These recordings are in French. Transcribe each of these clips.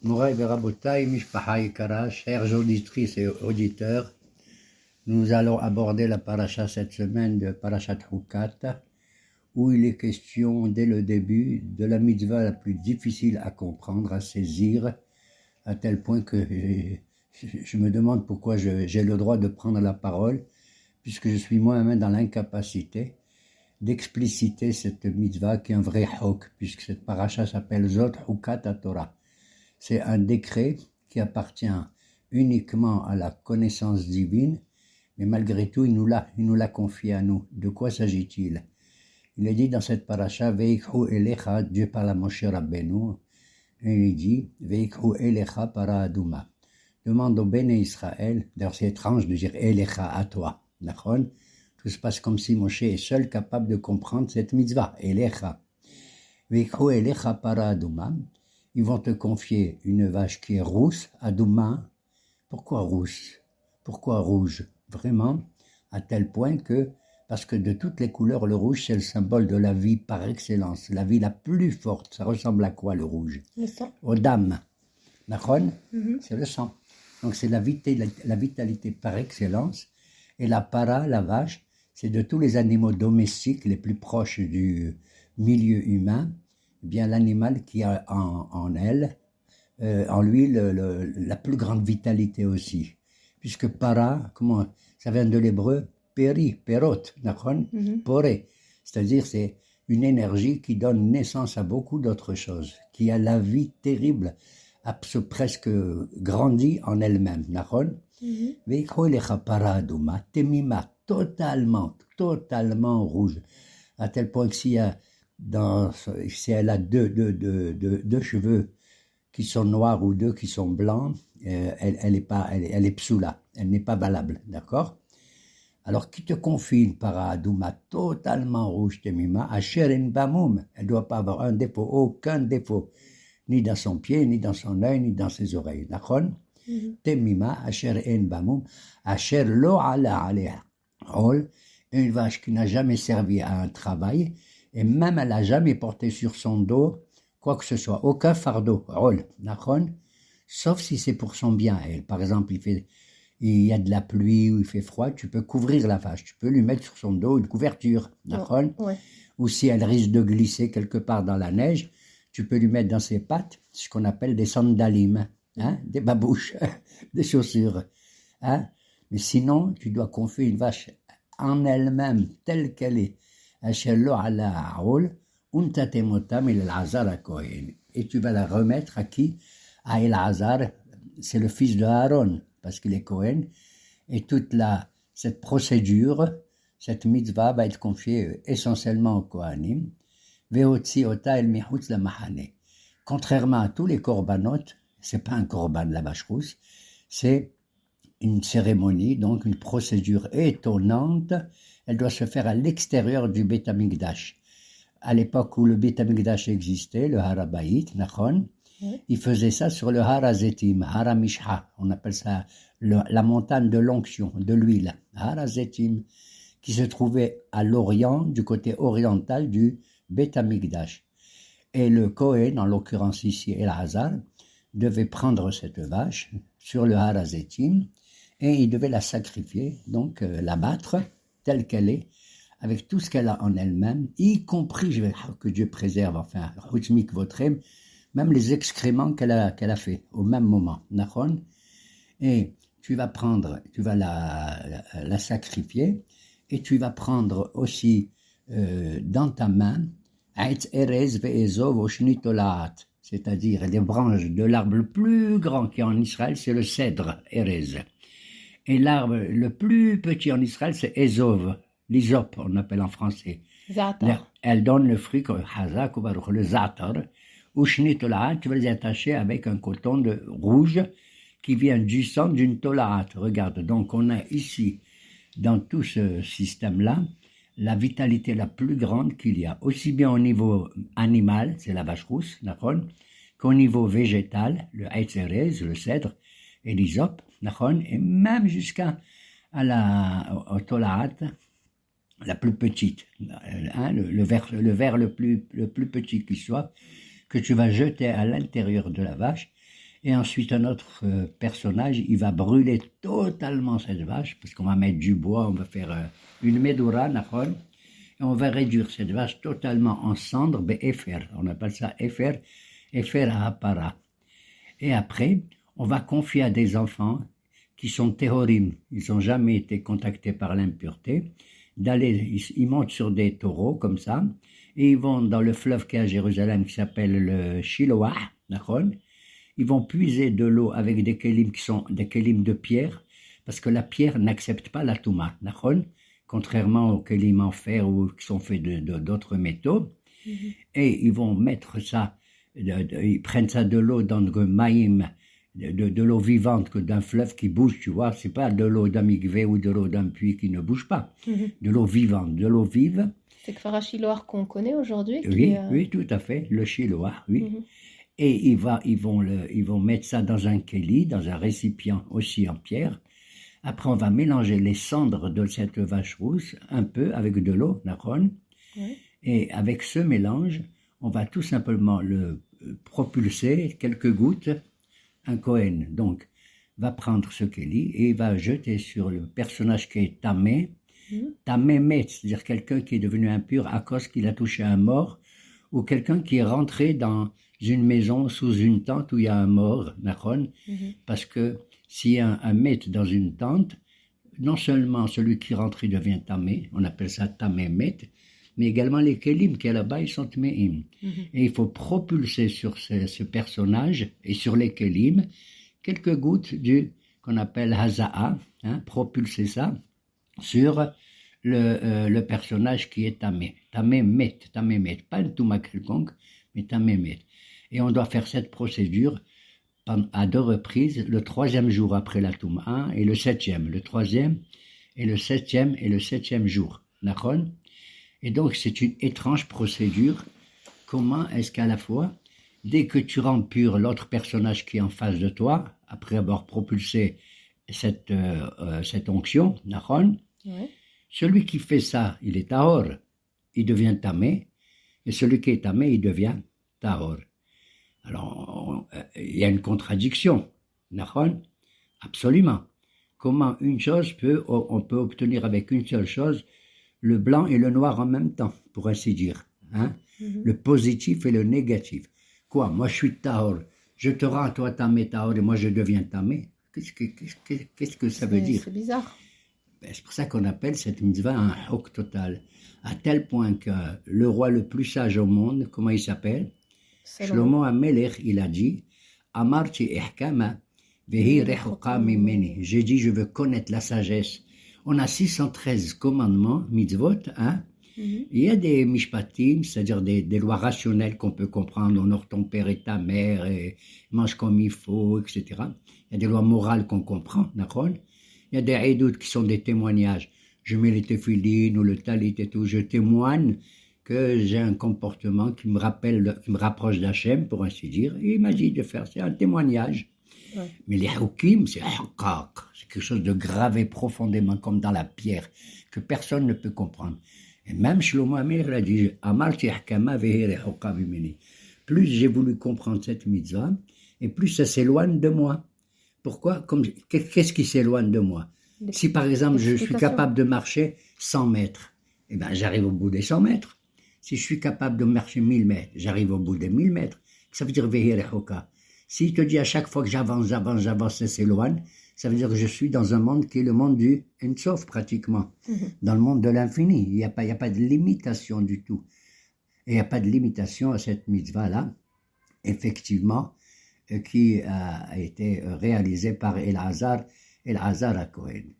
Moraï Verabotaï, Mishpaha Ikara, chères auditrices et auditeurs, nous allons aborder la paracha cette semaine de Parashat Hukat, où il est question dès le début de la mitzvah la plus difficile à comprendre, à saisir, à tel point que je me demande pourquoi j'ai le droit de prendre la parole, puisque je suis moi-même dans l'incapacité d'expliciter cette mitzvah qui est un vrai hok, puisque cette paracha s'appelle Zot Hukat Torah. C'est un décret qui appartient uniquement à la connaissance divine, mais malgré tout, il nous l'a confié à nous. De quoi s'agit-il? Il est dit dans cette paracha, Veikhu Elecha, Dieu parle à Moshe Rabbeinu, et il dit, Veikhu Elecha para Aduma. Demande au Béné Israël, d'ailleurs c'est étrange de dire Elecha à toi, d'accord? Tout se passe comme si Moshe est seul capable de comprendre cette mitzvah, Elecha. Veikhu Elecha para Aduma. Ils vont te confier une vache qui est rousse, Adouma. Pourquoi rousse? Pourquoi rouge? Vraiment, à tel point que, parce que de toutes les couleurs, le rouge, c'est le symbole de la vie par excellence, la vie la plus forte. Ça ressemble à quoi, le rouge? Le sang. Aux dames. D'accord? C'est le sang. Donc c'est la vitalité par excellence. Et la para, la vache, c'est de tous les animaux domestiques les plus proches du milieu humain, bien l'animal qui a en lui la plus grande vitalité aussi. Puisque para, ça vient de l'hébreu, perot, poré. C'est-à-dire c'est une énergie qui donne naissance à beaucoup d'autres choses, qui a la vie terrible, presque grandie en elle-même. Temima, totalement rouge. À tel point que si elle a deux cheveux qui sont noirs ou deux qui sont blancs, elle est psoula, elle n'est pas valable, d'accord? Alors, qui te confie une paradouma totalement rouge, temima, asher en bamoum, elle ne doit pas avoir un défaut, aucun défaut, ni dans son pied, ni dans son œil, ni dans ses oreilles, d'accord? Temima, asher en bamoum, asher lo ala alea, une vache qui n'a jamais servi à un travail, et même elle n'a jamais porté sur son dos quoi que ce soit, aucun fardeau, sauf si c'est pour son bien. Elle, par exemple, il y a de la pluie ou il fait froid, tu peux couvrir la vache, tu peux lui mettre sur son dos une couverture, Ouais. ou si elle risque de glisser quelque part dans la neige, tu peux lui mettre dans ses pattes ce qu'on appelle des sandalim, des babouches, des chaussures. Mais sinon, tu dois confier une vache en elle-même, telle qu'elle est, et tu vas la remettre à qui? À Elazar, c'est le fils de Aaron, parce qu'il est Cohen, et cette procédure, cette mitzvah va être confiée essentiellement au Kohanim, contrairement à tous les korbanot, c'est pas un korban la vache rousse, c'est une cérémonie, donc une procédure étonnante. Elle doit se faire à l'extérieur du Beit HaMikdash. À l'époque où le Beit HaMikdash existait, le Har HaBayit, il faisait ça sur le Har HaZetim, Har HaMishha, on appelle ça la montagne de l'onction, de l'huile, Har HaZetim, qui se trouvait à l'orient, du côté oriental du Beit HaMikdash. Et le Kohen, en l'occurrence ici Elazar, devait prendre cette vache sur le Har HaZetim, et il devait la sacrifier, donc l'abattre telle qu'elle est, avec tout ce qu'elle a en elle-même, y compris, que Dieu préserve, enfin, même les excréments qu'elle a fait au même moment. Et tu vas la sacrifier, et tu vas prendre aussi dans ta main, c'est-à-dire les branches de l'arbre le plus grand qui est en Israël, c'est le cèdre, Erez. Et l'arbre le plus petit en Israël, c'est Ezov, l'hysope, on appelle en français. Zaatar. Elle donne le fruit, le zaatar, ou shnitolaat, tu vas les attacher avec un coton rouge qui vient du sang d'une tolaat. Regarde, donc on a ici, dans tout ce système-là, la vitalité la plus grande qu'il y a, aussi bien au niveau animal, c'est la vache rousse, qu'au niveau végétal, le Eitzerez, le cèdre, et l'hysope, et même jusqu'à au tolaat, la plus petite, le verre le plus petit qui soit, que tu vas jeter à l'intérieur de la vache, Et ensuite, un autre personnage, il va brûler totalement cette vache, parce qu'on va mettre du bois, on va faire une medoura, nachon, et on va réduire cette vache totalement en cendres, be'efer, on appelle ça efer, efer ha'apara. Et après, on va confier à des enfants qui sont terrorim, ils n'ont jamais été contactés par l'impureté, ils montent sur des taureaux comme ça, et ils vont dans le fleuve qui est à Jérusalem qui s'appelle le Shiloah, nachon. Ils vont puiser de l'eau avec des kélim qui sont des kélim de pierre, parce que la pierre n'accepte pas la touma, nachon, contrairement aux kélim en fer ou qui sont faits d'autres métaux. Et ils vont mettre ça, ils prennent ça de l'eau dans le maïm, de l'eau vivante que d'un fleuve qui bouge, tu vois, c'est pas de l'eau d'un migvé ou de l'eau d'un puits qui ne bouge pas, de l'eau vivante, de l'eau vive. C'est Kfar Shiloh qu'on connaît aujourd'hui. Oui, oui, tout à fait, le Shiloah, oui. Et ils vont mettre ça dans un kéli, dans un récipient aussi en pierre. Après, on va mélanger les cendres de cette vache rousse un peu avec de l'eau, nachon. Et avec ce mélange, on va tout simplement le propulser quelques gouttes. Un Kohen, donc, va prendre ce kéli et il va jeter sur le personnage qui est tamé, tamémet, c'est-à-dire quelqu'un qui est devenu impur à cause qu'il a touché un mort, ou quelqu'un qui est rentré dans une maison sous une tente où il y a un mort, nachon, parce que s'il y a un met dans une tente, non seulement celui qui rentre il devient tamé, on appelle ça tamémet, mais également les kélim qui est là-bas, ils sont tméim. Et il faut propulser sur ce personnage et sur les kélim quelques gouttes qu'on appelle haza'a, propulser ça sur le personnage qui est tamé. Tamémet, pas une touma quelconque, mais tamémet. Et on doit faire cette procédure à 2 reprises, le 3e jour après la touma et le 7e, le 3e et le 7e et le 7e jour. D'accord ? Et donc, c'est une étrange procédure. Comment est-ce qu'à la fois, dès que tu rends pur l'autre personnage qui est en face de toi, après avoir propulsé cette onction, nachon, celui qui fait ça, il est tahor, il devient tamé, et celui qui est tamé, il devient tahor. Alors, il y a une contradiction, nachon, absolument. Comment une chose on peut obtenir avec une seule chose le blanc et le noir en même temps, pour ainsi dire. Le positif et le négatif. Quoi, moi je suis tahor, je te rends toi tamé tahor et moi je deviens tamé. Qu'est-ce que ça veut dire? C'est bizarre. C'est pour ça qu'on appelle cette mitzvah un hok total. À tel point que le roi le plus sage au monde, comment il s'appelle? Shlomo HaMelech, il a dit Amarti ihkama vehi rechoka mimeni. J'ai dit, je veux connaître la sagesse. On a 613 commandements, mitzvot, Il y a des mishpatim, c'est-à-dire des lois rationnelles qu'on peut comprendre, honore ton père et ta mère, et mange comme il faut, etc. Il y a des lois morales qu'on comprend, d'accord? Il y a des eidout qui sont des témoignages. Je mets les téphilines ou le talit et tout, je témoigne que j'ai un comportement qui me rapproche d'Hachem, pour ainsi dire, et il m'a dit de faire, c'est un témoignage. Ouais. Mais les hukim, c'est quelque chose de gravé profondément comme dans la pierre, que personne ne peut comprendre. Et même Shlomo HaMelech l'a dit, plus j'ai voulu comprendre cette mitzvah, et plus ça s'éloigne de moi. Pourquoi? Qu'est-ce qui s'éloigne de moi? Si par exemple je suis capable de marcher 100 mètres, eh ben, j'arrive au bout des 100 mètres. Si je suis capable de marcher 1000 mètres, j'arrive au bout des 1000 mètres. Ça veut dire Vehirechoka. S'il te dit à chaque fois que j'avance, ça s'éloigne, ça veut dire que je suis dans un monde qui est le monde du Ensof pratiquement, dans le monde de l'infini. Il n'y a pas de limitation du tout. Et il n'y a pas de limitation à cette mitzvah-là, effectivement, qui a été réalisée par Elazar HaKohen.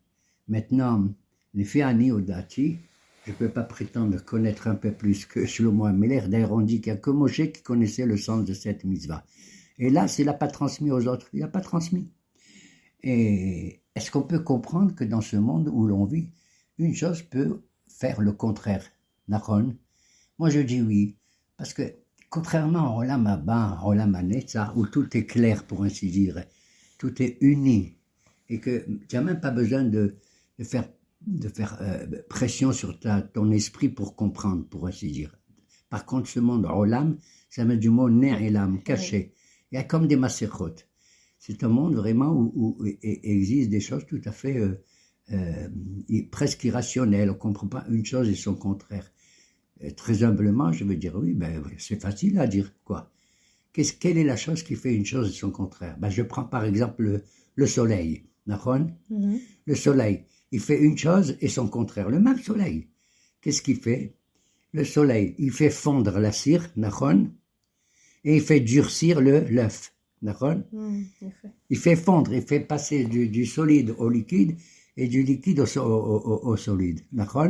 Maintenant, les Fiani Odati, je ne peux pas prétendre connaître un peu plus que Shlomo HaMelech. D'ailleurs, on dit qu'il n'y a que Moshe qui connaissait le sens de cette mitzvah. Et là, il n'a pas transmis aux autres. Il n'a pas transmis. Et est-ce qu'on peut comprendre que dans ce monde où l'on vit, une chose peut faire le contraire? Nachon? Moi, je dis oui. Parce que, contrairement à Olam Haba, Olam HaNetzach, où tout est clair, pour ainsi dire, tout est uni, et que tu n'as même pas besoin de faire pression sur ton esprit pour comprendre, pour ainsi dire. Par contre, ce monde, Olam, ça met du mot ner et l'âme, caché. Il y a comme des masechot. C'est un monde vraiment où existent des choses tout à fait presque irrationnelles. On ne comprend pas une chose et son contraire. Très humblement, je veux dire, oui, ben, c'est facile à dire, quoi. Quelle est la chose qui fait une chose et son contraire? Ben, je prends par exemple le soleil. D'accord? Le soleil, il fait une chose et son contraire. Le même soleil. Qu'est-ce qu'il fait? Le soleil, il fait fondre la cire, d'accord? Et il fait durcir l'œuf. D'accord? Il fait fondre, il fait passer du solide au liquide et du liquide au solide. D'accord?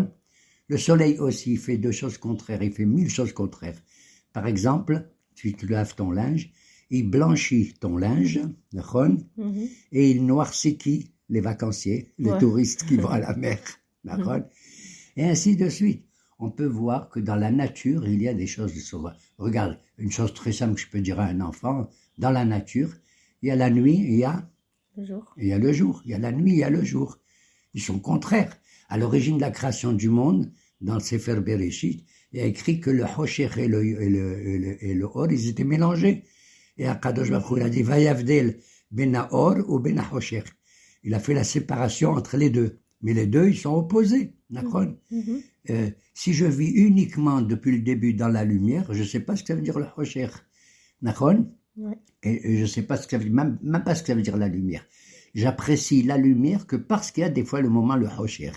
Le soleil aussi fait deux choses contraires, il fait 1000 choses contraires. Par exemple, tu laves ton linge, il blanchit ton linge, d'accord? Et il noircit qui? Les vacanciers, les touristes qui vont à la mer, d'accord? Et ainsi de suite. On peut voir que dans la nature, il y a des choses de sauvage. Regarde, une chose très simple que je peux dire à un enfant, dans la nature, il y a la nuit, il y a le jour. Il y a le jour, il y a la nuit, il y a le jour. Ils sont contraires. À l'origine de la création du monde, dans le Sefer Bereshit, il y a écrit que le Hosher et le Or, ils étaient mélangés. Et Akadosh Baruch Hu, il a dit, Vayavdel ben Or ou ben Hosher. Il a fait la séparation entre les deux. Mais les deux, ils sont opposés. D'accord? Si je vis uniquement depuis le début dans la lumière, je ne sais pas ce que ça veut dire le Hosher. D'accord? Et je ne sais pas ce que ça veut dire, même pas ce que ça veut dire la lumière. J'apprécie la lumière que parce qu'il y a des fois le moment le Hosher.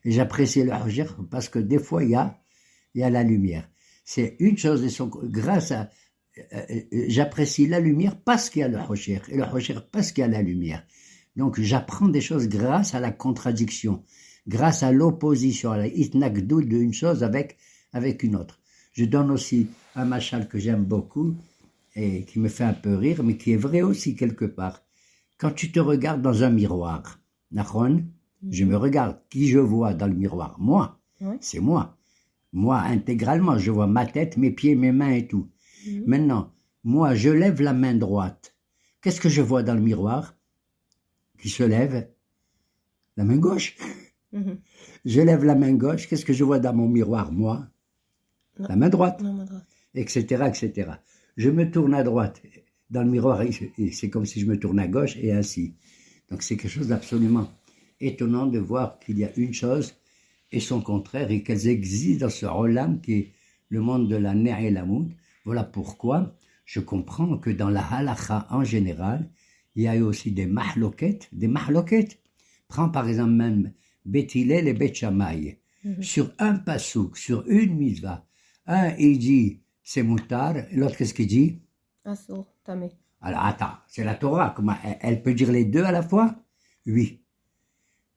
Et j'apprécie le Hosher parce que des fois il y a la lumière. C'est une chose, j'apprécie la lumière parce qu'il y a le Hosher. Et le Hosher parce qu'il y a la lumière. Donc j'apprends des choses grâce à la contradiction, grâce à l'opposition, à la itnakdout d'une chose avec une autre. Je donne aussi un machal que j'aime beaucoup et qui me fait un peu rire, mais qui est vrai aussi quelque part. Quand tu te regardes dans un miroir, Nahon, je me regarde, qui je vois dans le miroir? Moi, c'est moi. Moi, intégralement, je vois ma tête, mes pieds, mes mains et tout. Maintenant, moi, je lève la main droite. Qu'est-ce que je vois dans le miroir qui se lève? La main gauche. Je lève la main gauche, qu'est-ce que je vois dans mon miroir, moi? La main droite. Etc., etc. Je me tourne à droite. Dans le miroir, c'est comme si je me tourne à gauche et ainsi. Donc c'est quelque chose d'absolument étonnant de voir qu'il y a une chose et son contraire et qu'elles existent dans ce olam qui est le monde de la ner et la moud. Voilà pourquoi je comprends que dans la halakha en général, il y a aussi des mahloket. Prends par exemple même Bet Hillel et Bet Shammai. Sur un pasouk, sur une mitzvah, un il dit c'est moutar, et l'autre qu'est-ce qu'il dit? Assour, tamé. Alors attends, c'est la Torah, comment elle peut dire les deux à la fois? Oui.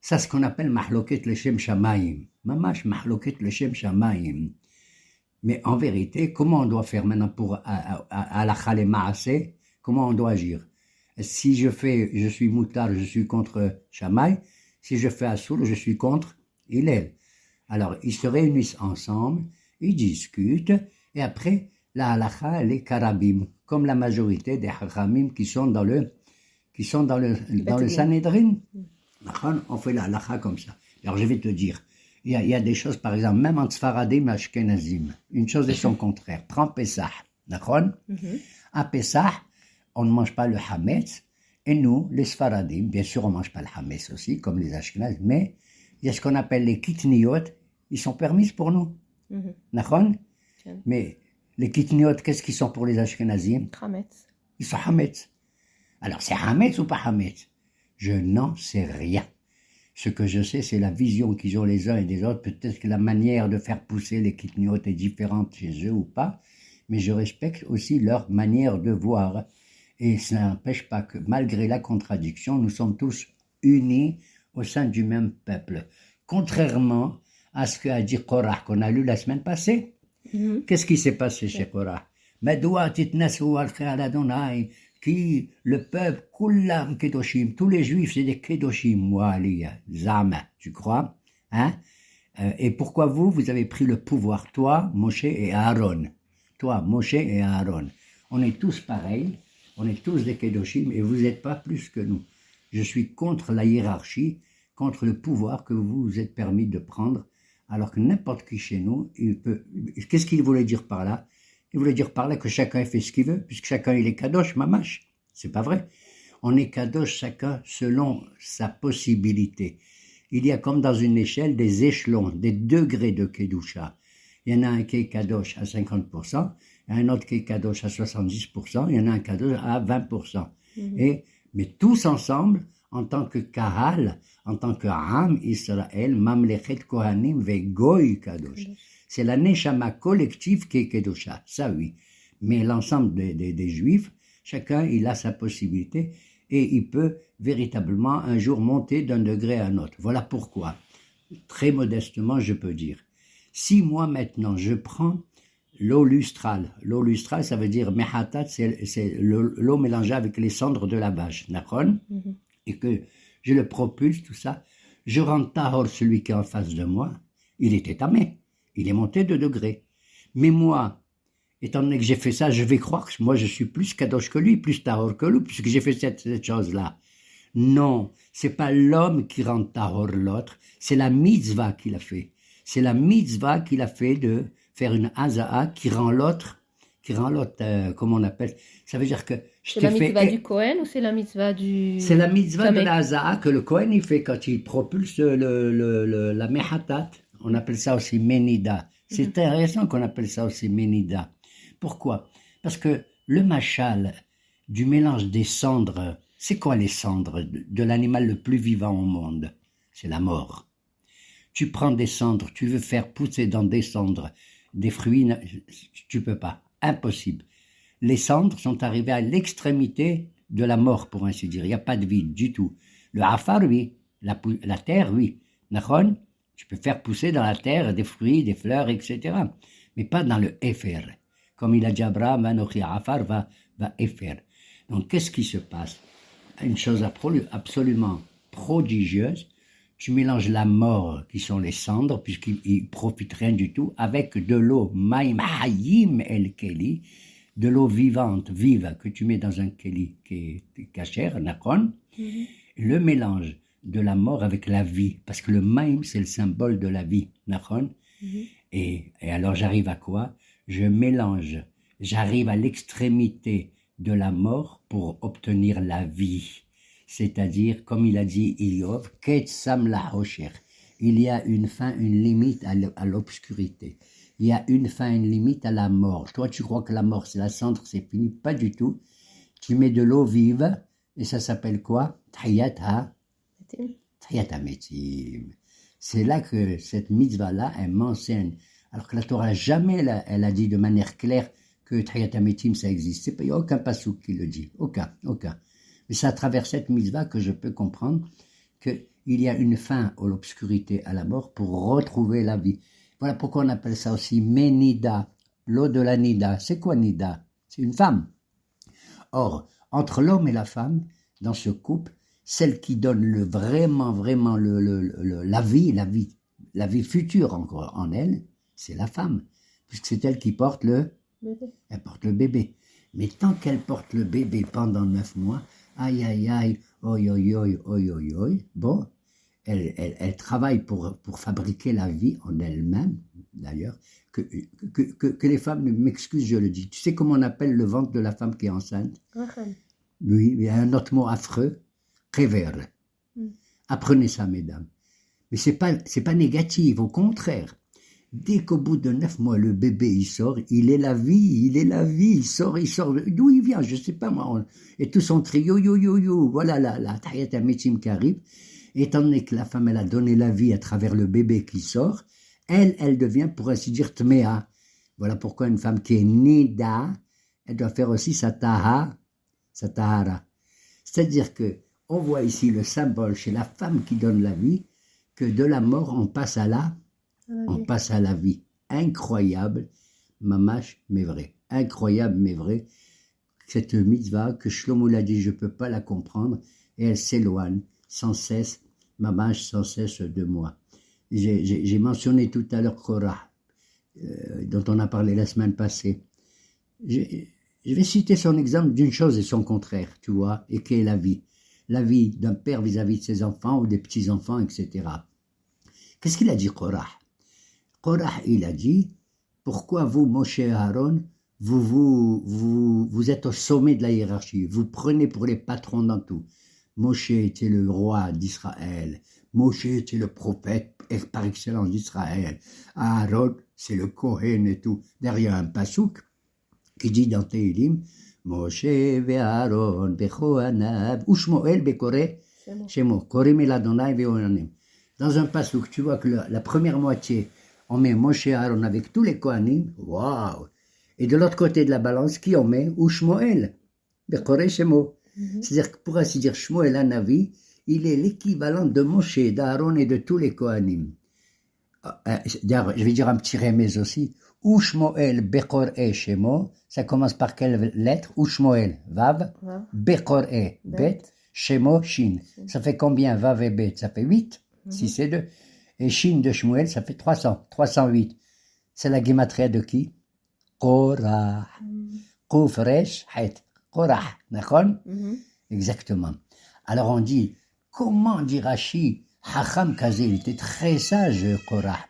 Ça, c'est ce qu'on appelle mahloket leshem shamayim. Mamash mahloket leshem shamayim. Mais en vérité, comment on doit faire maintenant pour à la chale maaseh? Comment on doit agir? Si je suis moutar, je suis contre Shammai. Si je fais assour, je suis contre Hillel. Alors, ils se réunissent ensemble, ils discutent, et après, la halakha, elle est karabim, comme la majorité des haramim qui sont dans le Sanhedrin. On fait la halakha comme ça. Alors, je vais te dire, il y a des choses, par exemple, même en Sfaradim, Ashkenazim, une chose est son contraire. Prends Pessah, d'accord? À Pessah, on ne mange pas le hametz, et nous, les Sfaradim, bien sûr, on ne mange pas le hametz aussi, comme les Ashkenazim, mais il y a ce qu'on appelle les kitniot, ils sont permis pour nous. D'accord? Mais les kitniot, qu'est-ce qu'ils sont pour les Ashkenazim? Hametz. Ils sont hametz. Alors, c'est hametz ou pas hametz? Je n'en sais rien. Ce que je sais, c'est la vision qu'ils ont les uns et des autres. Peut-être que la manière de faire pousser les kitniot est différente chez eux ou pas, mais je respecte aussi leur manière de voir. Et ça n'empêche pas que, malgré la contradiction, nous sommes tous unis au sein du même peuple. Contrairement à ce qu'a dit Korah, qu'on a lu la semaine passée. Qu'est-ce qui s'est passé chez Korah? Qui, le peuple, Kullam Kedoshim, tous les juifs, c'est des Kedoshim, Waliya, Zama, tu crois? Hein? Et pourquoi vous avez pris le pouvoir, toi, Moshe et Aaron? Toi, Moshe et Aaron. On est tous pareils, on est tous des Kedoshim, et vous n'êtes pas plus que nous. Je suis contre la hiérarchie, contre le pouvoir que vous vous êtes permis de prendre, alors que n'importe qui chez nous, il peut... Qu'est-ce qu'il voulait dire par là? Il voulait dire par là que chacun fait ce qu'il veut, puisque chacun il est kadosh, mamash. C'est pas vrai. On est kadosh chacun selon sa possibilité. Il y a comme dans une échelle des échelons, des degrés de kedusha. Il y en a un qui est kadosh à 50%, un autre qui est kadosh à 70%, il y en a un kadosh à 20%. Mais tous ensemble, en tant que kahal, en tant que Am Israël, mamlechet kohanim ve goy kadosh. C'est la neshama collective qui est kedusha, ça oui. Mais l'ensemble des juifs, chacun il a sa possibilité et il peut véritablement un jour monter d'un degré à un autre. Voilà pourquoi, très modestement je peux dire, si moi maintenant je prends l'eau lustrale ça veut dire mehatat, c'est l'eau mélangée avec les cendres de la vache, d'accord, et que je le propulse tout ça, je rends tahor celui qui est en face de moi, il était tamé, il est monté de degré. Mais moi, étant donné que j'ai fait ça, je vais croire que moi je suis plus kadosh que lui, plus tahor que lui, puisque j'ai fait cette chose-là. Non, c'est pas l'homme qui rend tahor l'autre, c'est la mitzvah qu'il a fait. C'est la mitzvah qu'il a fait de faire une haza'a qui rend l'autre, comment on appelle, ça veut dire que c'est la mitzvah du Kohen ou c'est la mitzvah du... C'est la mitzvah de la haza'a que le Kohen il fait quand il propulse la mehatat, on appelle ça aussi menida. C'est intéressant qu'on appelle ça aussi menida. Pourquoi? Parce que le machal du mélange des cendres, c'est quoi les cendres de l'animal le plus vivant au monde? C'est la mort. Tu prends des cendres, tu veux faire pousser dans des cendres des fruits, tu peux pas, impossible. Les cendres sont arrivées à l'extrémité de la mort, pour ainsi dire. Il n'y a pas de vie du tout. Le afar, oui. La terre, oui. Nachon, tu peux faire pousser dans la terre des fruits, des fleurs, etc. Mais pas dans le efer. Comme il a dit Abraham, Anochi afar va efer. Donc, qu'est-ce qui se passe? Une chose absolument prodigieuse. Tu mélanges la mort, qui sont les cendres, puisqu'ils ne profitent rien du tout, avec de l'eau, maïm hayim el keli, de l'eau vivante, vive, que tu mets dans un keli qui est kasher, nakon, le mélange de la mort avec la vie, parce que le maïm, c'est le symbole de la vie, nakon, et alors j'arrive à quoi? J'arrive à l'extrémité de la mort pour obtenir la vie. C'est-à-dire, comme il a dit Iov, Ketsam la Hosher. Il y a une fin, une limite à l'obscurité. Il y a une fin, une limite à la mort. Toi, tu crois que la mort, c'est la cendre, c'est fini. Pas du tout. Tu mets de l'eau vive, et ça s'appelle quoi? Tahiyat HaMetim. C'est là que cette mitzvah-là, elle m'enseigne. Alors que la Torah, jamais elle a dit de manière claire que Tahiyat HaMetim, ça existe. Il n'y a aucun passouk qui le dit. Aucun. Mais c'est à travers cette mitzvah que je peux comprendre qu'il y a une fin à l'obscurité, à la mort, pour retrouver la vie. Voilà pourquoi on appelle ça aussi Menida, l'eau de la Nida. C'est quoi Nida? C'est une femme. Or, entre l'homme et la femme, dans ce couple, celle qui donne vraiment la vie future encore en elle, c'est la femme, puisque c'est elle qui porte elle porte le bébé. Mais tant qu'elle porte le bébé pendant 9 mois, aïe, oi, bon, elle travaille pour fabriquer la vie en elle-même, d'ailleurs, que les femmes, m'excusent, je le dis. Tu sais comment on appelle le ventre de la femme qui est enceinte? Oui, il y a un autre mot affreux, kever. Apprenez ça, mesdames. Mais c'est pas négatif, au contraire. Dès qu'au bout de 9 mois, le bébé, il sort, il est la vie, il sort, d'où il vient, je sais pas moi, et tout son trio, voilà la Tahiyat HaMetim qui arrive, étant donné que la femme, elle a donné la vie à travers le bébé qui sort, elle devient, pour ainsi dire, Tmea. Voilà pourquoi une femme qui est Nida, elle doit faire aussi sa Tahara. C'est-à-dire que, on voit ici le symbole chez la femme qui donne la vie, que de la mort, on passe à la vie. Incroyable, mamash, mais vrai. Incroyable, mais vrai. Cette mitzvah que Shlomo l'a dit, je ne peux pas la comprendre, et elle s'éloigne sans cesse, mamash, sans cesse de moi. J'ai mentionné tout à l'heure Korah, dont on a parlé la semaine passée. Je vais citer son exemple d'une chose et son contraire, tu vois, et qui est la vie. La vie d'un père vis-à-vis de ses enfants ou des petits-enfants, etc. Qu'est-ce qu'il a dit, Korah? Korah, il a dit, pourquoi vous, Moshe et Aaron, vous êtes au sommet de la hiérarchie. Vous prenez pour les patrons dans tout. Moshe était le roi d'Israël. Moshe était le prophète par excellence d'Israël. Aaron, c'est le Kohen et tout. Derrière un pasouk qui dit dans Tehilim, Moshe ve'Aaron bechoanav u'shmoel bekore shemo korem el Adonai ve'onanim. Dans un pasouk, tu vois que la première moitié, on met Moshe et Aaron avec tous les Kohanim. Waouh! Et de l'autre côté de la balance, qui on met? U'shmoel bekore shemo. C'est-à-dire que pour ainsi dire, Shmuel Hanavi, il est l'équivalent de Moshe, d'Aaron et de tous les Kohanim. Je vais dire un petit remèze aussi. Ushmoel Bekor E Shemo, ça commence par quelle lettre? Ushmoel, Vav, Bekor E, Bet, Shemo, Shin. Ça fait combien Vav et Bet? Ça fait 8, 6 et 2. Et Shin de Shmuel, ça fait 300, 308. C'est la guématria de qui? Korah. Kouf Resh Het. Korah, d'accord? Exactement. Alors on dit, comment dit Rashi, Hacham Kazé, il était très sage, Korah.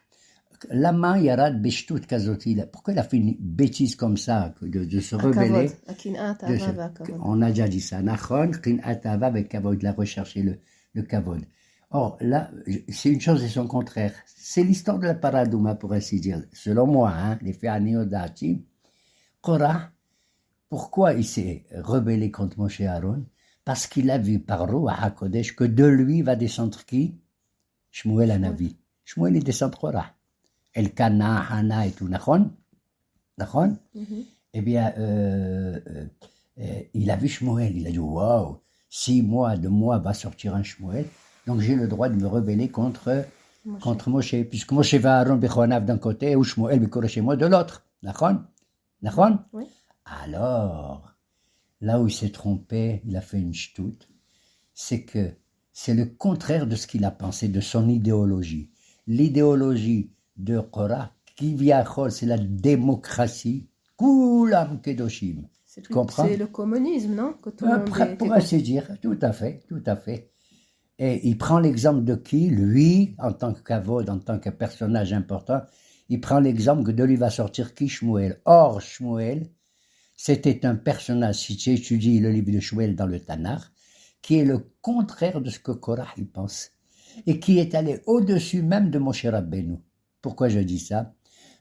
Lama Yarad Beshtut Kazoti, pourquoi il a fait une bêtise comme ça, de se rebeller? On a déjà dit ça. Nachon, Kin'at Ava avec Kavod, il a recherché le Kavod. Or, là, c'est une chose et son contraire. C'est l'histoire de la paradouma, pour ainsi dire. Selon moi, hein, les faits anéodati, Korah, pourquoi il s'est rebellé contre Moshe Aaron? Parce qu'il a vu par Ruach HaKodesh que de lui va descendre qui? Shmuel Hanavi. Shmuel, il descend de Korah. Elkana, Hana et tout. Nachon? Eh bien, il a vu Shmuel. Il a dit, waouh, 6 mois, 2 mois va sortir un Shmuel. Donc j'ai le droit de me rebeller contre Moshe. Puisque Moshe va Aaron Bechoanav d'un côté ou Shmuel Bekoreshemo de l'autre. Nachon? Oui. Alors, là où il s'est trompé, il a fait une ch'toute, c'est que c'est le contraire de ce qu'il a pensé, de son idéologie. L'idéologie de Korah, Kivyachol, c'est la démocratie, Kulam Kedoshim. Tu comprends? C'est le communisme, non? Pour ainsi dire, tout à fait. Et il prend l'exemple de qui? Lui, en tant que kavod, en tant que personnage important, il prend l'exemple que de lui va sortir qui? Shmuel. Or, Shmuel, c'était un personnage, si tu étudies le livre de Shmuel dans le Tanakh, qui est le contraire de ce que Korah il pense, et qui est allé au-dessus même de Moshe Rabbeinu. Pourquoi je dis ça?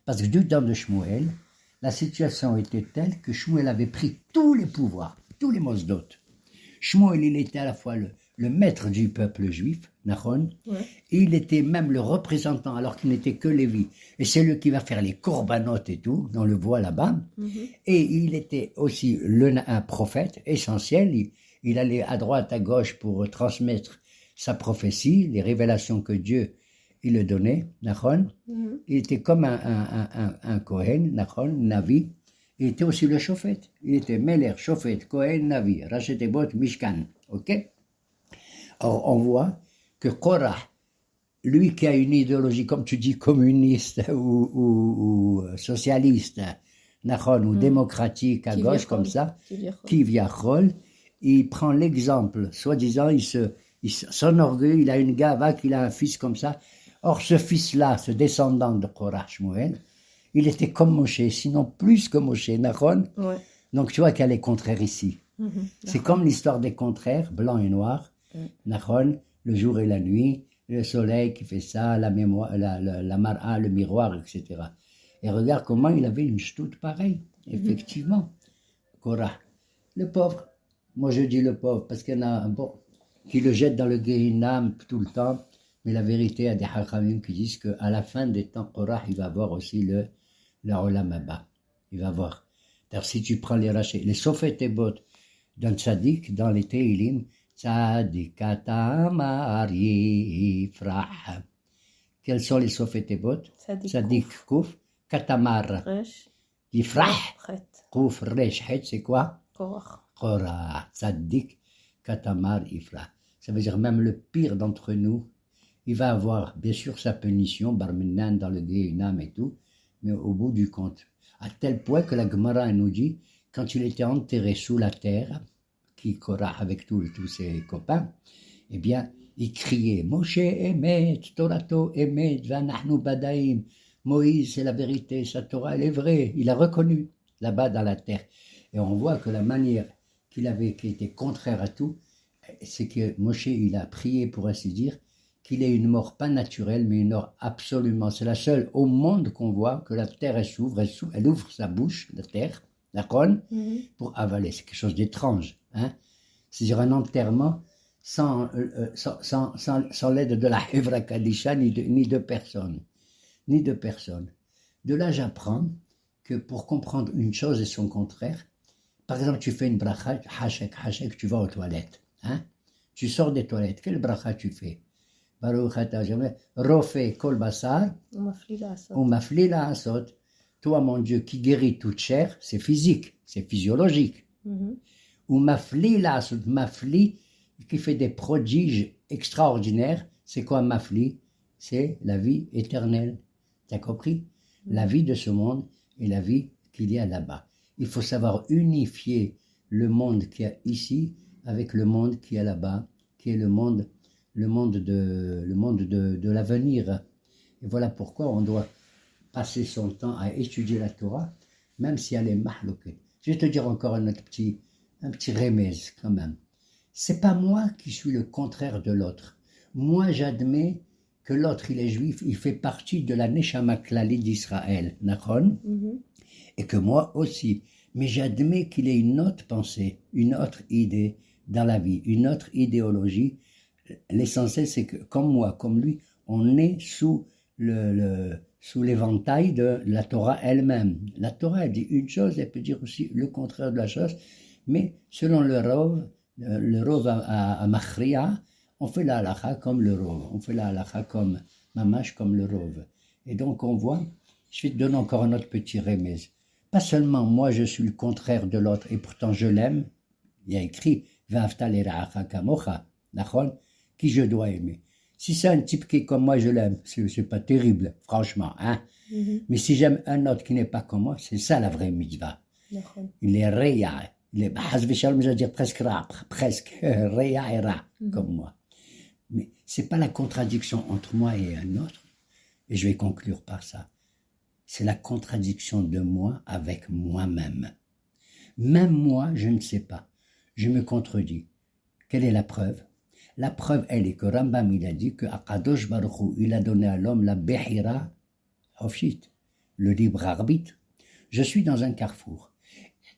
Parce que du temps de Shmuel, la situation était telle que Shmuel avait pris tous les pouvoirs, tous les mosdot. Shmuel, il était à la fois le maître du peuple juif, Nachon, et il était même le représentant, alors qu'il n'était que Lévi. Et c'est lui qui va faire les corbanotes et tout, on le voit là-bas. Et il était aussi un prophète essentiel. Il allait à droite, à gauche pour transmettre sa prophétie, les révélations que Dieu il le donnait, Nachon. Il était comme un Kohen, Nachon, Navi. Il était aussi le Shofet. Il était Meler, Shofet, Kohen, Navi, Rachetebot, Mishkan. Ok? Or, on voit que Korah, lui qui a une idéologie, comme tu dis, communiste ou socialiste, Nachon, ou démocratique à gauche, comme ça, Kivyachol, il prend l'exemple, soi-disant, il s'enorgueille, il a une gava, qu'il a un fils comme ça. Or, ce fils-là, ce descendant de Korah, Shmuel, il était comme Moshe, sinon plus que Moshe, Nachon. Donc, tu vois qu'il y a les contraires ici. C'est comme l'histoire des contraires, blanc et noir. Nachon, le jour et la nuit, le soleil qui fait ça, la mar'a, le miroir, etc. Et regarde comment il avait une ch'toute pareille, effectivement. Korah, le pauvre. Moi je dis le pauvre, parce qu'il y en a un bon qui le jette dans le Gehinam tout le temps, mais la vérité, il y a des Hachamim qui disent qu'à la fin des temps, Korah, il va avoir aussi le Olam Haba. Il va voir. Alors si tu prends les Sofet et Bot d'un Tzadik, dans les Tehilim, Tzadik Katamar Yifrah. Quels sont les Sofet et Bot? Tzadik Kouf, Katamar Yifrah. Kouf Resh Het, c'est quoi? Korah. Tzadik Katamar Yifrah. Ça veut dire même le pire d'entre nous, il va avoir bien sûr sa punition, Barminan dans le Gehinam et tout, mais au bout du compte, à tel point que la Gemara nous dit, quand il était enterré sous la terre, qui Korah avec tous ses copains, eh bien, il criait, Moshe Emet, Torato Emet, Vanahnu Badaim, Moïse c'est la vérité, sa Torah elle est vraie, il a reconnu. là-bas dans la terre. Et on voit que la manière qu'il avait, qui était contraire à tout, c'est que Moshe, il a prié, pour ainsi dire, qu'il ait une mort pas naturelle, mais une mort absolument. C'est la seule au monde qu'on voit que la terre, elle s'ouvre, elle ouvre sa bouche, la terre, la colonne, pour avaler. C'est quelque chose d'étrange. Hein? C'est-à-dire un enterrement sans l'aide de la Hevra Kadisha, ni de personne. Ni de personne. De là, j'apprends que pour comprendre une chose et son contraire, par exemple, tu fais une bracha, hachek, tu vas aux toilettes. Hein? Tu sors des toilettes. Quelle bracha tu fais? Baruch ata Rofe kol basar, ou mafli la asot. Toi, mon Dieu, qui guérit toute chair, c'est physique, c'est physiologique. Ou mafli la asot, mafli, qui fait des prodiges extraordinaires. C'est quoi mafli? C'est la vie éternelle. Tu as compris? La vie de ce monde et la vie qu'il y a là-bas. Il faut savoir unifier le monde qu'il y a ici avec le monde qu'il y a là-bas, qui est le monde de l'avenir. Et voilà pourquoi on doit passer son temps à étudier la Torah, même si elle est mahlouquée. Je vais te dire encore un petit remèze quand même. C'est pas moi qui suis le contraire de l'autre. Moi, j'admets que l'autre, il est juif, il fait partie de la Neshama Klali d'Israël, Nachon, et que moi aussi. Mais j'admets qu'il ait une autre pensée, une autre idée dans la vie, une autre idéologie. L'essentiel, c'est que, comme moi, comme lui, on est sous l'éventail de la Torah elle-même. La Torah, elle dit une chose, elle peut dire aussi le contraire de la chose, mais selon le Rov à Machria, on fait la halakha comme le Rov, on fait la halakha comme Mamash, comme le Rov. Et donc on voit, je vais te donner encore un autre petit remède. Pas seulement moi je suis le contraire de l'autre et pourtant je l'aime, il y a écrit V'afta l'ira'acha kamocha, qui je dois aimer. Si c'est un type qui est comme moi, je l'aime, c'est pas terrible, franchement, hein. Mais si j'aime un autre qui n'est pas comme moi, c'est ça la vraie mitzvah. Il est reya, il est je veux dire presque ra, reya et ra, comme moi. Mais c'est pas la contradiction entre moi et un autre, et je vais conclure par ça. C'est la contradiction de moi avec moi-même. Même moi, je ne sais pas. Je me contredis. Quelle est la preuve? La preuve, elle est que Rambam, il a dit que Akadosh Baruch Hu, il a donné à l'homme la Behira Hofshit, le libre arbitre. Je suis dans un carrefour.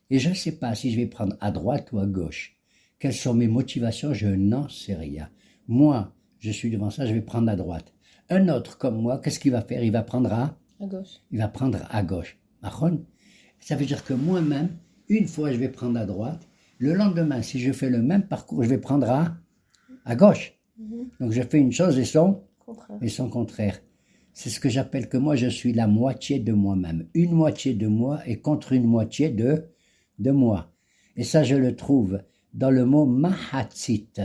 Et je ne sais pas si je vais prendre à droite ou à gauche. Quelles sont mes motivations? Je n'en sais rien. Moi, je suis devant ça, je vais prendre à droite. Un autre comme moi, qu'est-ce qu'il va faire? Il va prendre à gauche. Il va prendre à gauche. Ça veut dire que moi-même, une fois je vais prendre à droite, le lendemain, si je fais le même parcours, je vais prendre à gauche. Donc je fais une chose et son contraire. C'est ce que j'appelle que moi je suis la moitié de moi-même. Une moitié de moi est contre une moitié de moi. Et ça je le trouve dans le mot mahatzit.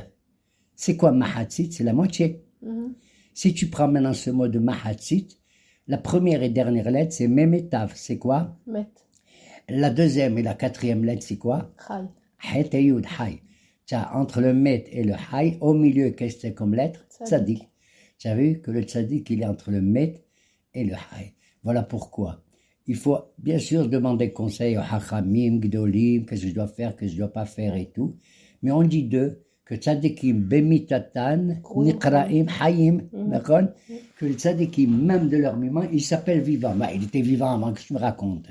C'est quoi mahatzit? C'est la moitié. Si tu prends maintenant ce mot de mahatzit, la première et dernière lettre c'est memetav. C'est quoi? Met. La deuxième et la quatrième lettre c'est quoi? Chai. Het et yud, chai. Entre le met et le hay, au milieu, qu'est-ce que c'est comme lettre? Tzadik. Tu as vu que le tzadik, il est entre le met et le hay. Voilà pourquoi. Il faut bien sûr demander conseil au hachamim, gdolim, qu'est-ce que je dois faire, qu'est-ce que je ne dois pas faire et tout. Mais on dit d'eux que tzadikim bemitatan, nikraim, hayim, d'accord? Que les tzadikim, même de leur vivant, ils s'appellent vivants. Bah, il était vivant avant que je me raconte.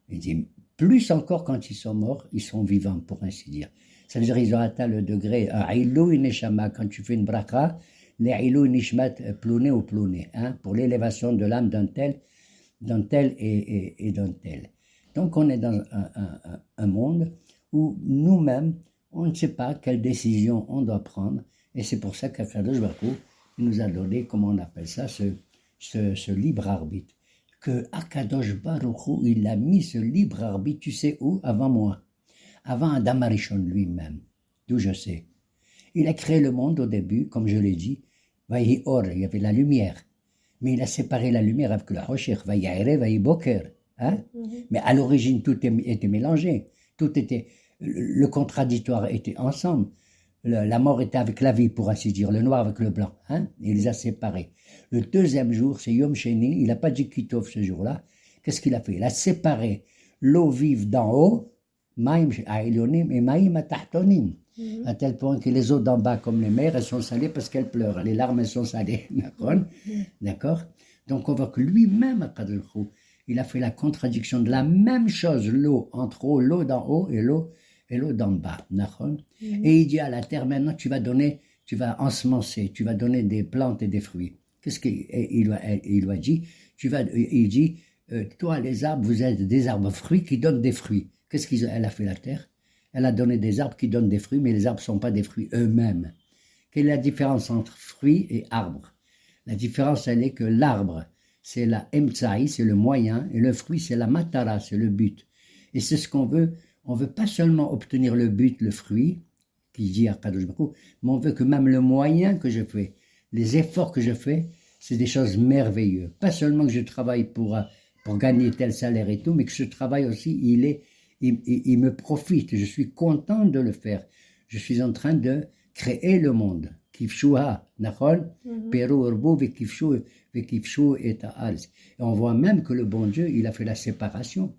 Il dit, plus encore quand ils sont morts, ils sont vivants, pour ainsi dire. Ça veut dire qu'ils ont atteint le degré, ilou neshama, quand tu fais une bracha, les ilou nishmat plouné ou plouné, hein, pour l'élévation de l'âme d'un tel et d'un tel. Donc on est dans un monde où nous-mêmes, on ne sait pas quelle décision on doit prendre, et c'est pour ça qu'Akadosh Baruch Hu nous a donné, comment on appelle ça, ce libre arbitre. Que Akadosh Baruch Hu, il a mis ce libre arbitre, tu sais où? Avant moi. Avant Adam Arishon lui-même, d'où je sais. Il a créé le monde au début, comme je l'ai dit, Vayi Or, il y avait la lumière. Mais il a séparé la lumière avec le Hoshech, Vayi Ere, Vayi Boker. Hein? Mais à l'origine, tout était mélangé. Tout était, le contradictoire était ensemble. La mort était avec la vie, pour ainsi dire, le noir avec le blanc. Hein? Il les a séparés. Le deuxième jour, c'est Yom Sheni, il n'a pas dit Kitov ce jour-là. Qu'est-ce qu'il a fait? Il a séparé l'eau vive d'en haut, maïm aïlionim et maïm atahtonim. À tel point que les eaux d'en bas, comme les mers, elles sont salées parce qu'elles pleurent. Les larmes, elles sont salées. D'accord? D'accord? Donc on voit que lui-même, Akadosh Baruch Hu, il a fait la contradiction de la même chose, l'eau entre eau, l'eau d'en haut et l'eau d'en bas. D'accord? Et il dit à la terre, maintenant tu vas ensemencer, tu vas donner des plantes et des fruits. Qu'est-ce qu'il lui a dit? Il dit, toi les arbres, vous êtes des arbres fruits qui donnent des fruits. Qu'est-ce qu'elle a fait la terre? Elle a donné des arbres qui donnent des fruits, mais les arbres ne sont pas des fruits eux-mêmes. Quelle est la différence entre fruits et arbres? La différence, elle est que l'arbre, c'est la emtsaï, c'est le moyen, et le fruit, c'est la matara, c'est le but. Et c'est ce qu'on veut. On veut pas seulement obtenir le but, le fruit, qui dit à Kadosh Baruch Hu, mais on veut que même le moyen que je fais, les efforts que je fais, c'est des choses merveilleuses. Pas seulement que je travaille pour gagner tel salaire et tout, mais que ce travail aussi, il me profite. Je suis content de le faire. Je suis en train de créer le monde. Kifshuha, nachol, peru urbu vekifshu et ha'aretz. Et on voit même que le bon Dieu, il a fait la séparation.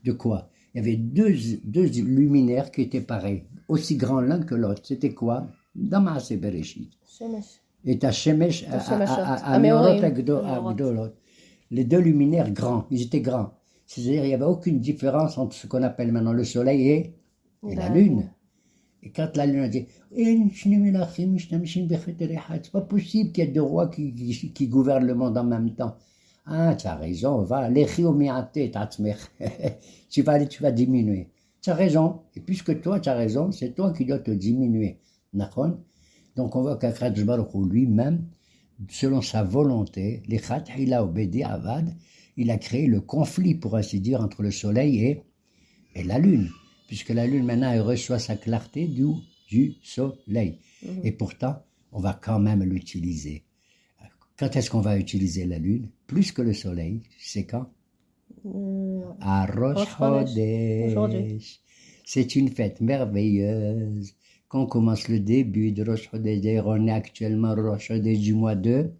De quoi? Il y avait deux luminaires qui étaient pareils, aussi grands l'un que l'autre. C'était quoi? Dans Maaseh Bereshit. Shemesh. Et à Shemesh, à Meorot Agdolot. Les deux luminaires grands, ils étaient grands. C'est-à-dire qu'il n'y avait aucune différence entre ce qu'on appelle maintenant le soleil et la lune. Et quand la lune a dit c'est pas possible qu'il y ait deux rois qui gouvernent le monde en même temps. Ah, tu as raison, va, tu vas diminuer. Tu as raison. Et puisque toi, tu as raison, c'est toi qui dois te diminuer. D'accord? Donc on voit qu'Akadosh Baruch Hu lui-même, selon sa volonté, il a créé le conflit, pour ainsi dire, entre le soleil et la lune. Puisque la lune, maintenant, elle reçoit sa clarté du soleil. Et pourtant, on va quand même l'utiliser. Quand est-ce qu'on va utiliser la lune? Plus que le soleil, c'est quand? À Rosh Chodesh. C'est une fête merveilleuse. Quand on commence le début de Rosh Chodesh, on est actuellement Rosh Chodesh du mois de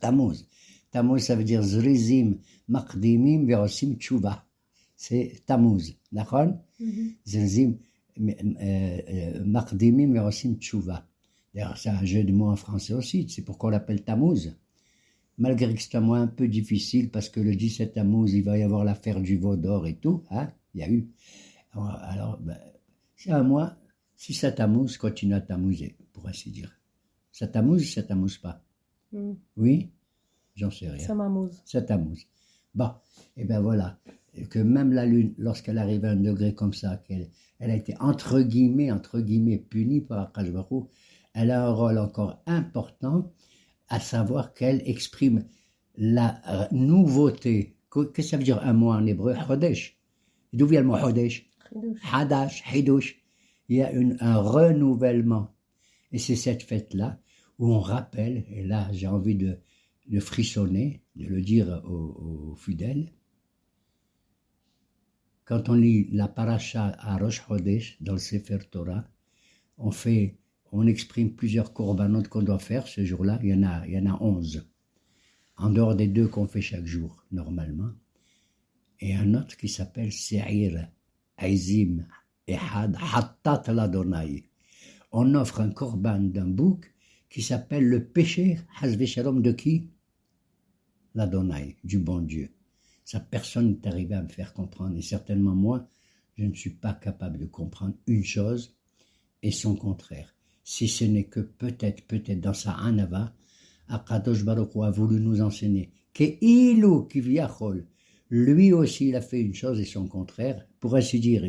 Tammuz. Tammuz, ça veut dire Zrizim, Maqdimim, Verosim, Tchouva. C'est Tammuz, d'accord? Zrizim, Maqdimim, Verosim, Tchouva. D'ailleurs, c'est un jeu de mots en français aussi, c'est pourquoi on l'appelle Tammuz. Malgré que c'est un mois un peu difficile, parce que le 17 Tammuz, il va y avoir l'affaire du veau d'or et tout, hein, il y a eu. Alors, c'est un mois, si ça Tammuz, continue à tammouzer, pour ainsi dire. Ça tammouze pas? Oui? J'en sais rien. Ça tammouze. Bon, et bien voilà, que même la lune, lorsqu'elle arrive à un degré comme ça, elle a été entre guillemets punie par Akadosh Baruch Hu, elle a un rôle encore important, à savoir qu'elle exprime la nouveauté. Qu'est-ce que ça veut dire un mot en hébreu? Chodesh. D'où vient le mot Chodesh? Hadash, Hidush. Il y a un renouvellement. Et c'est cette fête-là où on rappelle, et là j'ai envie de frissonner, de le dire aux fidèles. Quand on lit la paracha à Rosh Chodesh dans le Sefer Torah, on exprime plusieurs korbanot qu'on doit faire ce jour-là. Il y en a 11. En dehors des 2 qu'on fait chaque jour, normalement. Et un autre qui s'appelle Se'ir Aizim Ehad Hattat l'Adonai. On offre un korban d'un bouc qui s'appelle le péché, Hazve Shalom, de qui? L'Adonai, du bon Dieu. Ça, personne n'est arrivé à me faire comprendre. Et certainement moi, je ne suis pas capable de comprendre une chose et son contraire. Si ce n'est que peut-être dans sa Hanava, Akadosh Baruch Hu a voulu nous enseigner Ke'ilu Kivyachol. Lui aussi, il a fait une chose et son contraire, pour ainsi dire.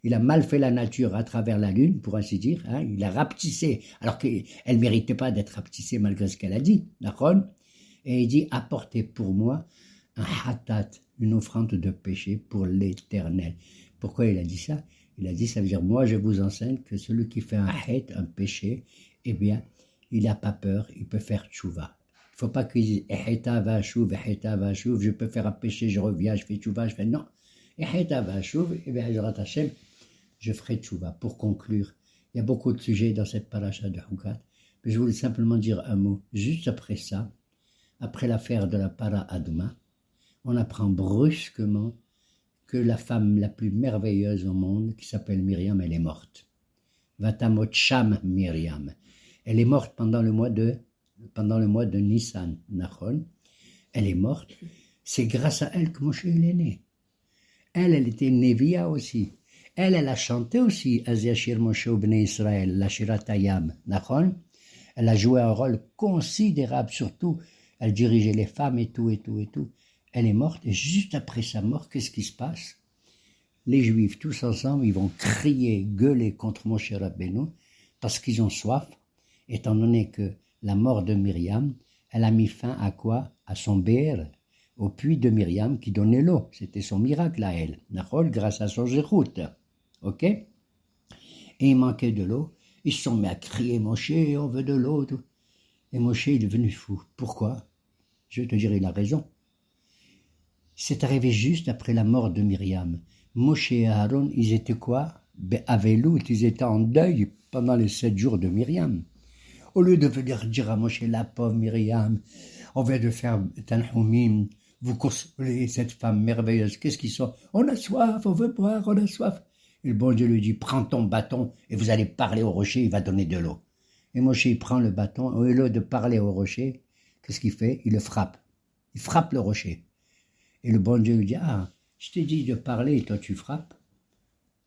Il a mal fait la nature à travers la lune, pour ainsi dire. Hein, il a rapetissé, alors qu'elle ne méritait pas d'être rapetissée malgré ce qu'elle a dit. D'accord? Et il dit, apportez pour moi un hatat, une offrande de péché pour l'Éternel. Pourquoi il a dit ça? Il a dit, ça veut dire, moi je vous enseigne que celui qui fait un het, un péché, eh bien, il n'a pas peur, il peut faire tchouva. Il ne faut pas qu'il dise, heta va chouv, je peux faire un péché, je reviens, je fais tchouva, je fais non. Heta va chouv, eh bien, je ferai tchouva. Pour conclure, il y a beaucoup de sujets dans cette paracha de Hukat, mais je voulais simplement dire un mot. Juste après ça, après l'affaire de la para Adma, on apprend brusquement que la femme la plus merveilleuse au monde, qui s'appelle Myriam, elle est morte. Vatamot Sham Myriam. Elle est morte pendant le mois de Nissan, Nachon. Elle est morte. C'est grâce à elle que Moshe est né. Elle était Nevia aussi. Elle a chanté aussi Aziashir Moshe Bnei Israël, la Shiratayam, Nachon. Elle a joué un rôle considérable, surtout, elle dirigeait les femmes et tout. Elle est morte, et juste après sa mort, qu'est-ce qui se passe? Les Juifs, tous ensemble, ils vont crier, gueuler contre Moshe Rabbeinu, parce qu'ils ont soif, étant donné que la mort de Myriam, elle a mis fin à quoi? À son bér, au puits de Myriam qui donnait l'eau. C'était son miracle à elle, grâce à son zérout. Ok? Et il manquait de l'eau. Ils se sont mis à crier, Moshe, on veut de l'eau. Et Moshe est devenu fou. Pourquoi? Je vais te dire, il a raison. C'est arrivé juste après la mort de Myriam. Moshe et Aaron, ils étaient quoi? Avelout, ils étaient en deuil pendant les 7 jours de Myriam. Au lieu de venir dire à Moshe, la pauvre Myriam, on vient de faire Tanhumim, vous consolez cette femme merveilleuse. Qu'est-ce qu'ils sont? On a soif, on veut boire, on a soif. Et le bon Dieu lui dit, prends ton bâton et vous allez parler au rocher, il va donner de l'eau. Et Moshe, il prend le bâton, au lieu de parler au rocher, qu'est-ce qu'il fait? Il le frappe. Il frappe le rocher. Et le bon Dieu lui dit, je t'ai dit de parler et toi tu frappes.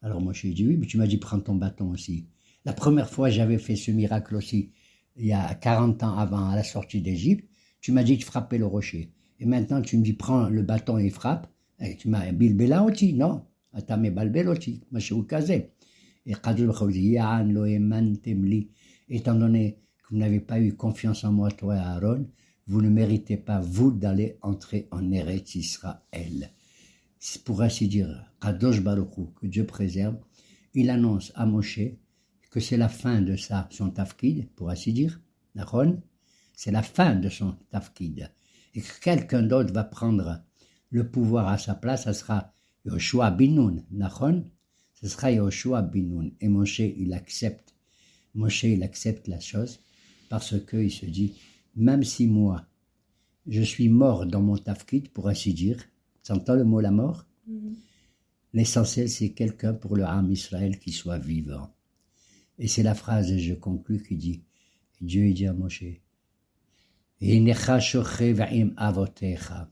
Alors Moshe dit, oui, mais tu m'as dit prends ton bâton aussi. La première fois j'avais fait ce miracle aussi, il y a 40 ans avant, à la sortie d'Égypte, tu m'as dit de frapper le rocher. Et maintenant tu me dis prends le bâton et frappe. Et tu m'as bilbela aussi, non? אתה מבלבל אותי, משהו כזה. Et Kadosh Baruch Hu dit, Ya'an lo emantem li. Étant donné que vous n'avez pas eu confiance en moi, toi et Aaron, vous ne méritez pas, vous, d'aller entrer en Eretz Israël. C'est pour ainsi dire, Kadosh Baruch Hu, que Dieu préserve, il annonce à Moshe que c'est la fin de son tafkid, pour ainsi dire, Aaron, c'est la fin de son tafkid. Et que quelqu'un d'autre va prendre le pouvoir à sa place, ça sera Yoshua bin Nun, Nachon, ce sera Yoshua bin Nun. Et Moshe, il accepte la chose parce qu'il se dit, même si moi, je suis mort dans mon tafkid, pour ainsi dire, tu entends le mot la mort? L'essentiel, c'est quelqu'un pour le Ham Israël qui soit vivant. Et c'est la phrase, et je conclus, qui dit, Dieu dit à Moshe, Inecha shochev im avotecha.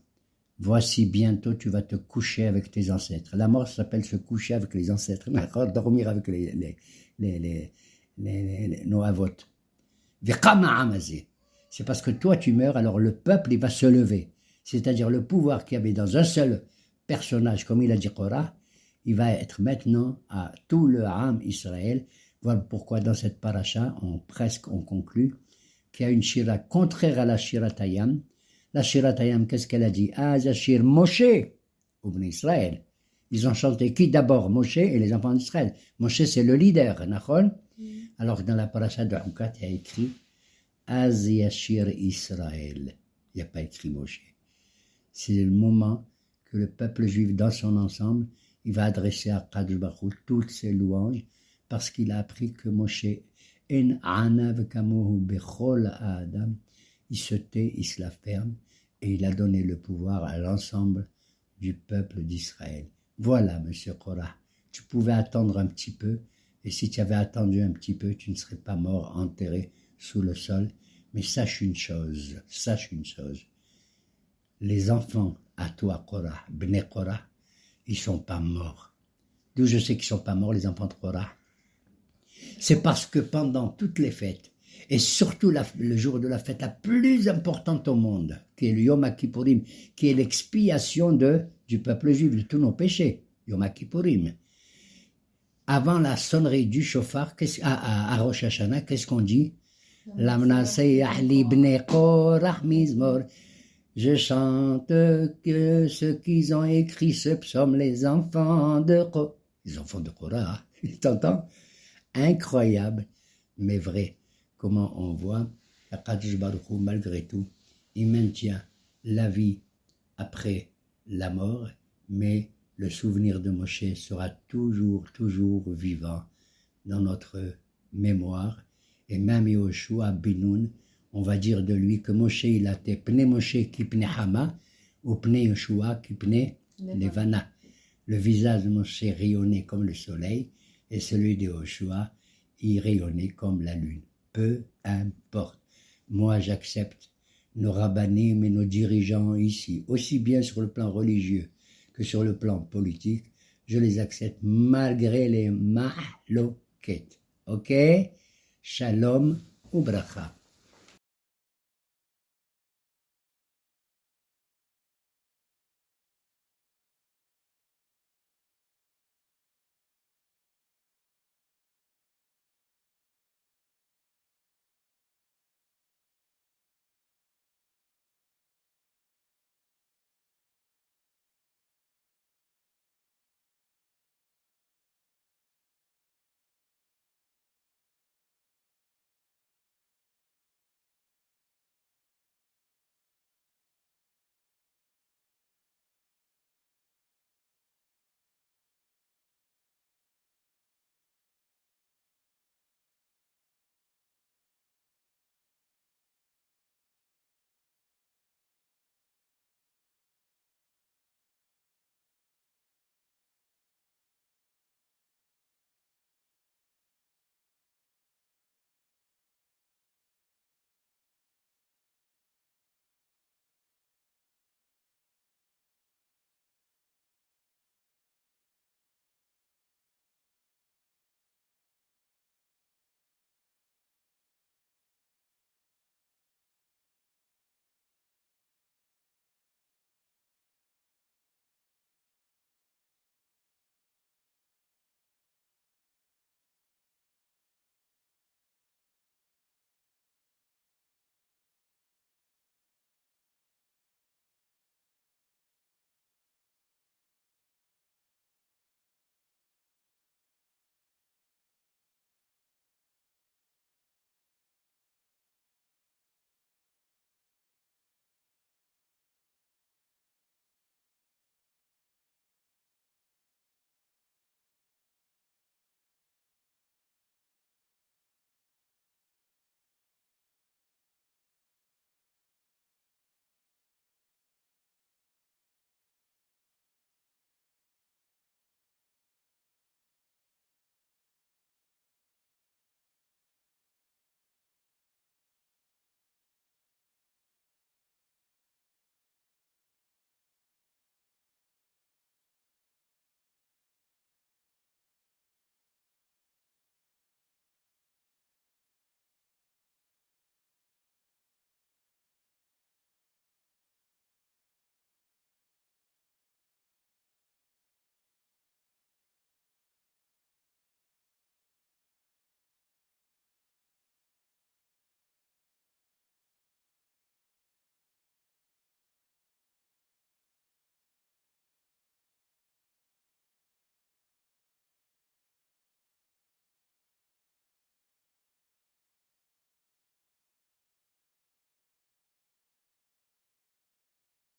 Voici, bientôt, tu vas te coucher avec tes ancêtres. La mort s'appelle se coucher avec les ancêtres, dormir avec nos avots. C'est parce que toi, tu meurs, alors le peuple, il va se lever. C'est-à-dire le pouvoir qu'il y avait dans un seul personnage, comme il a dit Korah, il va être maintenant à tout le Ham Israël. Voilà pourquoi dans cette paracha, on conclut qu'il y a une shira contraire à la Shiratayam. La Shiratayam, qu'est-ce qu'elle a dit? Zashir Moshe, au Bnei Israël. Ils ont chanté qui d'abord? Moshe et les enfants d'Israël. Moshe, c'est le leader, Nachon. Alors que dans la paracha de Hukat, il y a écrit Yashir Israël. Il n'y a pas écrit Moshe. C'est le moment que le peuple juif, dans son ensemble, il va adresser à Kadosh Baruch Hu toutes ses louanges, parce qu'il a appris que Moshe, En Anav Kamohu Bechol Adam, il se tait, il se la ferme, et il a donné le pouvoir à l'ensemble du peuple d'Israël. Voilà, monsieur Korah, tu pouvais attendre un petit peu, et si tu avais attendu un petit peu, tu ne serais pas mort, enterré sous le sol. Mais sache une chose, les enfants à toi, Korah, Bnei Korah, ils sont pas morts. D'où je sais qu'ils sont pas morts, les enfants de Korah? C'est parce que pendant toutes les fêtes, et surtout le jour de la fête la plus importante au monde, qui est le Yom Kippourim, qui est l'expiation du peuple juif de tous nos péchés, Yom Kippourim. Avant la sonnerie du shofar, à Rosh Hashanah, qu'est-ce qu'on dit? Je chante que ceux qui ont écrit ce psaume, les enfants de Korah, t'entends? Incroyable, mais vrai. Comment on voit, la Kadosh Baruch Hu, malgré tout, il maintient la vie après la mort, mais le souvenir de Moshe sera toujours vivant dans notre mémoire. Et même Yoshua bin Nun, on va dire de lui que Moshe, il a été Pnei Moshe ki Pnei Hama, ou Pnei Yoshua ki Pnei Levana. Le visage de Moshe rayonnait comme le soleil et celui de Yoshua, il rayonnait comme la lune. Peu importe. Moi, j'accepte nos rabbinim et nos dirigeants ici, aussi bien sur le plan religieux que sur le plan politique. Je les accepte malgré les mahloket. Ok? Shalom ou bracha.